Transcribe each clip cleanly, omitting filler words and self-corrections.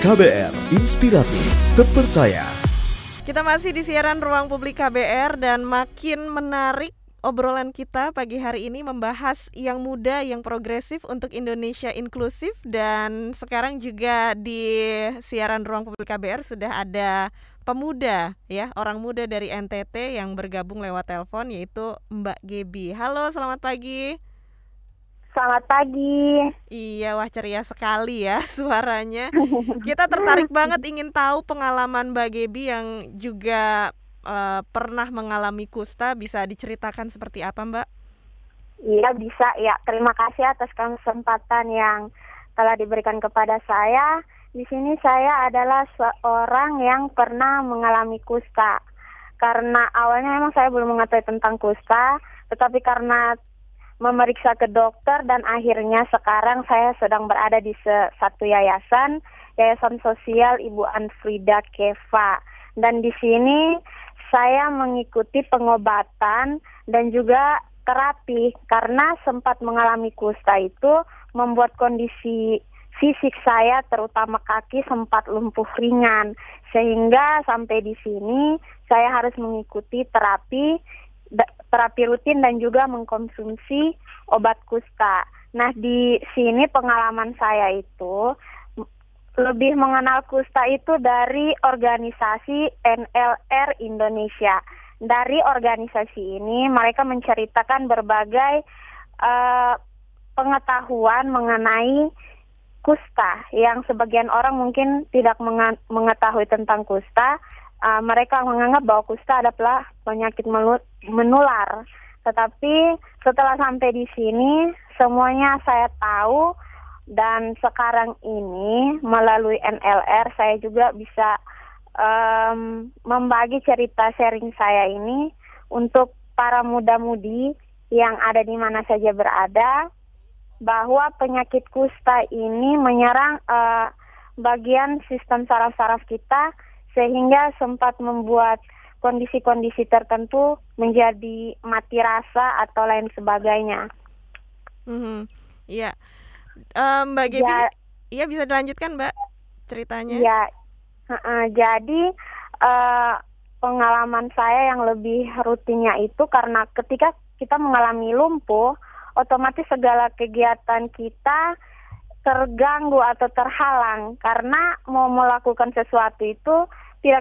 KBR, inspiratif, terpercaya. Kita masih di siaran Ruang Publik KBR dan makin menarik obrolan kita pagi hari ini membahas yang muda, yang progresif untuk Indonesia inklusif. Dan sekarang juga di siaran Ruang Publik KBR sudah ada pemuda, ya, orang muda dari NTT yang bergabung lewat telepon, yaitu Mbak Gebi. Halo, selamat pagi. Selamat pagi. Iya, wah ceria sekali ya suaranya. Kita tertarik banget ingin tahu pengalaman Mbak Gebi yang juga pernah mengalami kusta. Bisa diceritakan seperti apa, Mbak? Iya, bisa ya. Terima kasih atas kesempatan yang telah diberikan kepada saya. Di sini saya adalah seorang yang pernah mengalami kusta. Karena awalnya memang saya belum mengetahui tentang kusta, tetapi karena memeriksa ke dokter dan akhirnya sekarang saya sedang berada di satu yayasan sosial Ibu Anfrida Keva, dan di sini saya mengikuti pengobatan dan juga terapi karena sempat mengalami kusta itu membuat kondisi fisik saya terutama kaki sempat lumpuh ringan, sehingga sampai di sini saya harus mengikuti terapi rutin dan juga mengkonsumsi obat kusta. Nah, di sini pengalaman saya itu lebih mengenal kusta itu dari organisasi NLR Indonesia. Dari organisasi ini mereka menceritakan berbagai pengetahuan mengenai kusta yang sebagian orang mungkin tidak mengetahui tentang kusta. Mereka menganggap bahwa kusta adalah penyakit menular. Tetapi setelah sampai di sini, semuanya saya tahu, dan sekarang ini melalui NLR saya juga bisa membagi cerita sharing saya ini untuk para muda-mudi yang ada di mana saja berada, bahwa penyakit kusta ini menyerang bagian sistem saraf-saraf kita, sehingga sempat membuat kondisi-kondisi tertentu menjadi mati rasa atau lain sebagainya. Iya, Mbak Gebi, ya bisa dilanjutkan Mbak ceritanya? Ya, jadi pengalaman saya yang lebih rutinnya itu karena ketika kita mengalami lumpuh, otomatis segala kegiatan kita terganggu atau terhalang karena mau melakukan sesuatu itu tidak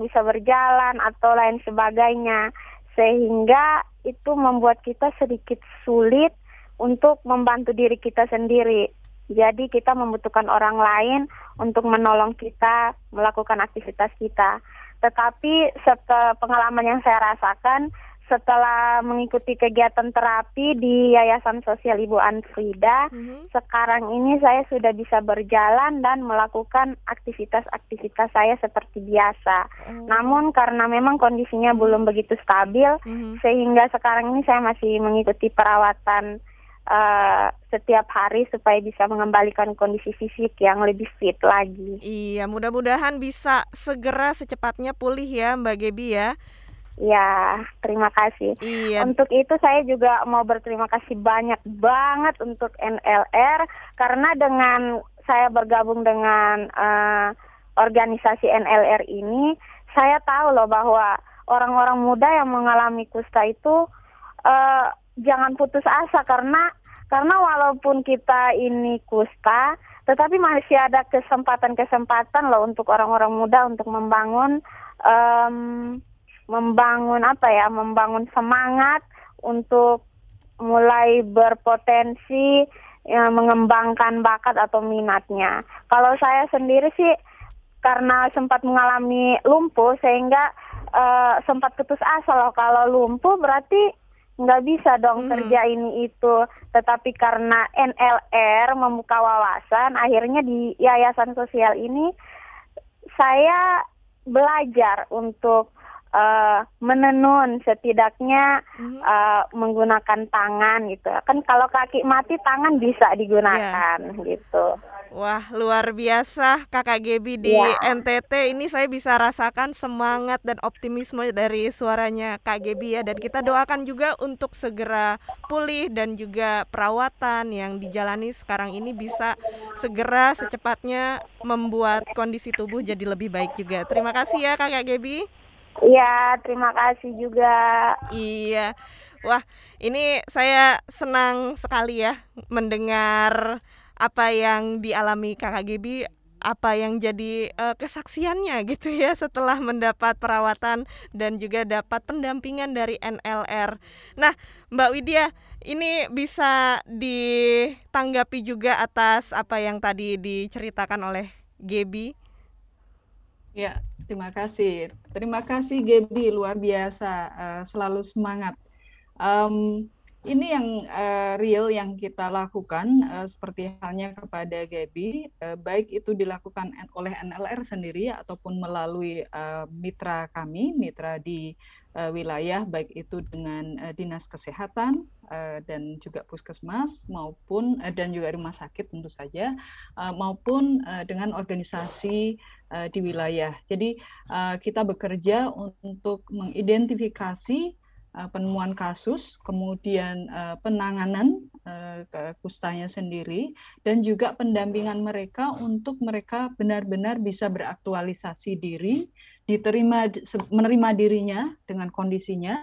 bisa berjalan atau lain sebagainya, sehingga itu membuat kita sedikit sulit untuk membantu diri kita sendiri. Jadi kita membutuhkan orang lain untuk menolong kita melakukan aktivitas kita. Tetapi setelah pengalaman yang saya rasakan setelah mengikuti kegiatan terapi di Yayasan Sosial Ibu Anfrida, sekarang ini saya sudah bisa berjalan dan melakukan aktivitas-aktivitas saya seperti biasa. Namun karena memang kondisinya belum begitu stabil, sehingga sekarang ini saya masih mengikuti perawatan setiap hari supaya bisa mengembalikan kondisi fisik yang lebih fit lagi. Iya, mudah-mudahan bisa segera secepatnya pulih ya Mbak Gebi ya. Ya, terima kasih. Iya. Untuk itu saya juga mau berterima kasih banyak banget untuk NLR, karena dengan saya bergabung dengan organisasi NLR ini, saya tahu loh bahwa orang-orang muda yang mengalami kusta itu jangan putus asa karena walaupun kita ini kusta, tetapi masih ada kesempatan loh untuk orang-orang muda untuk membangun semangat untuk mulai berpotensi mengembangkan bakat atau minatnya. Kalau saya sendiri sih karena sempat mengalami lumpuh sehingga sempat putus asa loh. Kalau lumpuh berarti nggak bisa dong kerja ini itu. Tetapi karena NLR membuka wawasan, akhirnya di Yayasan Sosial ini saya belajar untuk menenun, setidaknya menggunakan tangan gitu. Kan kalau kaki mati tangan bisa digunakan gitu. Wah, luar biasa Kakak Gebi di Ya, NTT. Ini saya bisa rasakan semangat dan optimisme dari suaranya Kak Gebi ya. Dan kita doakan juga untuk segera pulih dan juga perawatan yang dijalani sekarang ini bisa segera secepatnya membuat kondisi tubuh jadi lebih baik juga. Terima kasih ya Kakak Gebi. ya, terima kasih juga. Iya. Wah, ini saya senang sekali ya mendengar apa yang dialami Kakak Gebi, apa yang jadi kesaksiannya gitu ya setelah mendapat perawatan dan juga dapat pendampingan dari NLR. Nah, Mbak Widya, ini bisa ditanggapi juga atas apa yang tadi diceritakan oleh Gebi. Ya, terima kasih. Terima kasih Gebi, luar biasa, selalu semangat. Ini yang real yang kita lakukan, seperti halnya kepada Gebi, baik itu dilakukan oleh NLR sendiri ataupun melalui mitra kami, mitra di wilayah, baik itu dengan dinas kesehatan dan juga puskesmas maupun dan juga rumah sakit tentu saja, maupun dengan organisasi di wilayah. Jadi kita bekerja untuk mengidentifikasi penemuan kasus, kemudian penanganan kustanya sendiri, dan juga pendampingan mereka untuk mereka benar-benar bisa beraktualisasi diri, menerima dirinya dengan kondisinya,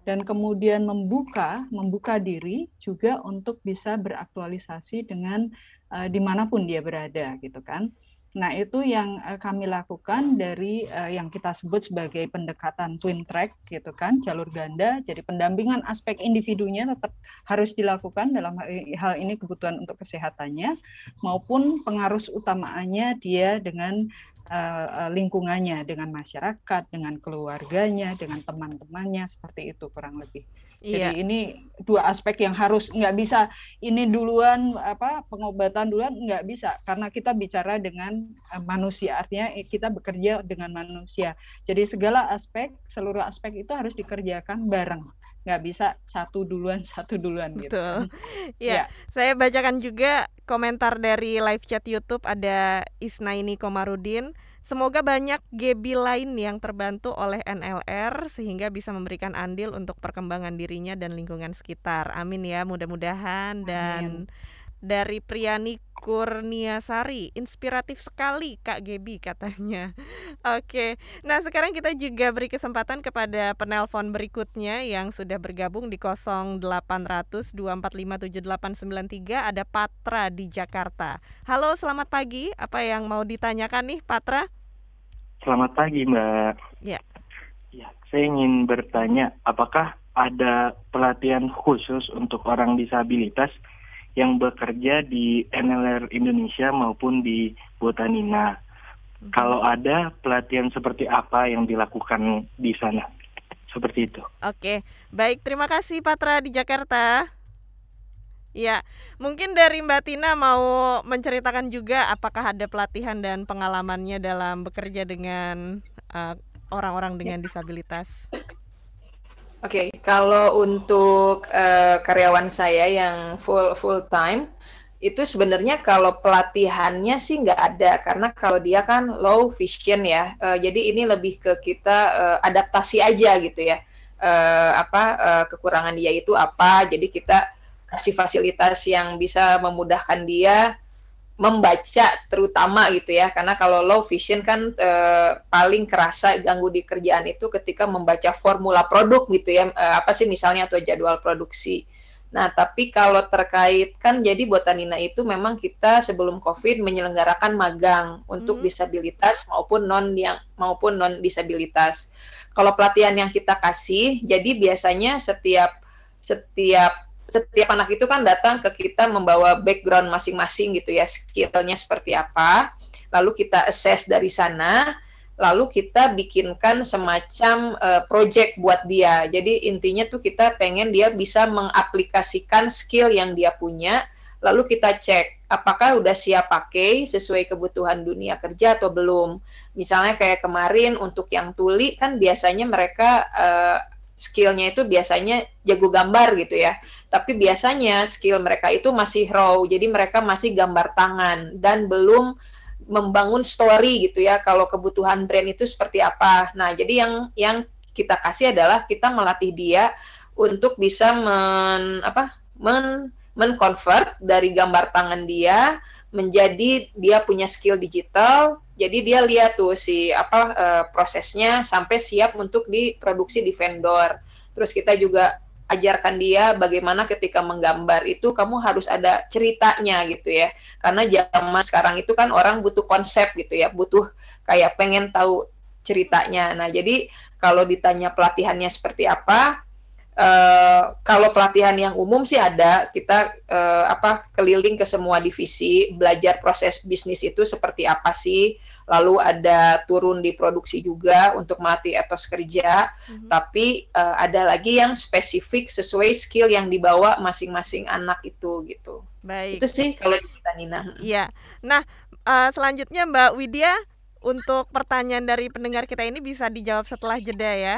dan kemudian membuka diri juga untuk bisa beraktualisasi dengan dimanapun dia berada, gitu kan. Nah, itu yang kami lakukan dari yang kita sebut sebagai pendekatan twin track gitu kan, jalur ganda. Jadi pendampingan aspek individunya tetap harus dilakukan dalam hal ini kebutuhan untuk kesehatannya, maupun pengaruh utamaannya dia dengan lingkungannya, dengan masyarakat, dengan keluarganya, dengan teman-temannya, seperti itu kurang lebih. Iya. Jadi ini dua aspek yang harus, nggak bisa ini duluan pengobatan duluan, nggak bisa, karena kita bicara dengan manusia, artinya kita bekerja dengan manusia. Jadi segala aspek, seluruh aspek itu harus dikerjakan bareng, nggak bisa satu duluan gitu. Betul. Ya, saya bacakan juga komentar dari live chat YouTube, ada Isnaini Komarudin. Semoga banyak Gebi lain yang terbantu oleh NLR sehingga bisa memberikan andil untuk perkembangan dirinya dan lingkungan sekitar. Amin ya, mudah-mudahan. Dan dari Priyani Kurniasari, inspiratif sekali Kak Gebi katanya. Oke, nah sekarang kita juga beri kesempatan kepada penelpon berikutnya yang sudah bergabung di 0800 245 7893. Ada Patra di Jakarta. Halo, selamat pagi. Apa yang mau ditanyakan nih Patra? Selamat pagi Mbak. Ya. Ya, saya ingin bertanya, apakah ada pelatihan khusus untuk orang disabilitas yang bekerja di NLR Indonesia maupun di Botanina? Kalau ada, pelatihan seperti apa yang dilakukan di sana? Seperti itu. Oke, baik, terima kasih Patra di Jakarta. Ya, mungkin dari Mbak Tina mau menceritakan juga apakah ada pelatihan dan pengalamannya dalam bekerja dengan orang-orang dengan disabilitas. Oke, kalau untuk karyawan saya yang full time, itu sebenarnya kalau pelatihannya sih nggak ada, karena kalau dia kan low vision ya, jadi ini lebih ke kita adaptasi aja gitu ya, kekurangan dia itu apa, jadi kita kasih fasilitas yang bisa memudahkan dia membaca terutama gitu ya, karena kalau low vision kan paling kerasa ganggu di kerjaan itu ketika membaca formula produk gitu ya, misalnya atau jadwal produksi. Nah, tapi kalau terkait kan jadi Botanina itu memang kita sebelum COVID menyelenggarakan magang untuk disabilitas maupun non disabilitas. Kalau pelatihan yang kita kasih, jadi biasanya setiap anak itu kan datang ke kita membawa background masing-masing gitu ya, skill-nya seperti apa, lalu kita assess dari sana, lalu kita bikinkan semacam project buat dia. Jadi intinya tuh kita pengen dia bisa mengaplikasikan skill yang dia punya, lalu kita cek apakah udah siap pakai sesuai kebutuhan dunia kerja atau belum. Misalnya kayak kemarin untuk yang tuli kan biasanya mereka skill-nya itu biasanya jago gambar gitu ya. tapi biasanya skill mereka itu masih raw, jadi mereka masih gambar tangan dan belum membangun story gitu ya, kalau kebutuhan brand itu seperti apa. Nah, jadi yang kita kasih adalah kita melatih dia untuk bisa men-convert dari gambar tangan dia menjadi dia punya skill digital. Jadi dia lihat tuh prosesnya sampai siap untuk diproduksi di vendor. Terus kita juga ajarkan dia bagaimana ketika menggambar itu kamu harus ada ceritanya gitu ya. Karena zaman sekarang itu kan orang butuh konsep gitu ya, butuh kayak pengen tahu ceritanya. Nah, jadi kalau ditanya pelatihannya seperti apa, kalau pelatihan yang umum sih ada, kita keliling ke semua divisi, belajar proses bisnis itu seperti apa sih, lalu ada turun di produksi juga untuk melatih etos kerja, tapi ada lagi yang spesifik sesuai skill yang dibawa masing-masing anak itu gitu. Baik. Itu sih kalau kita, Nina. Iya. Nah, selanjutnya Mbak Widya, untuk pertanyaan dari pendengar kita ini bisa dijawab setelah jeda ya.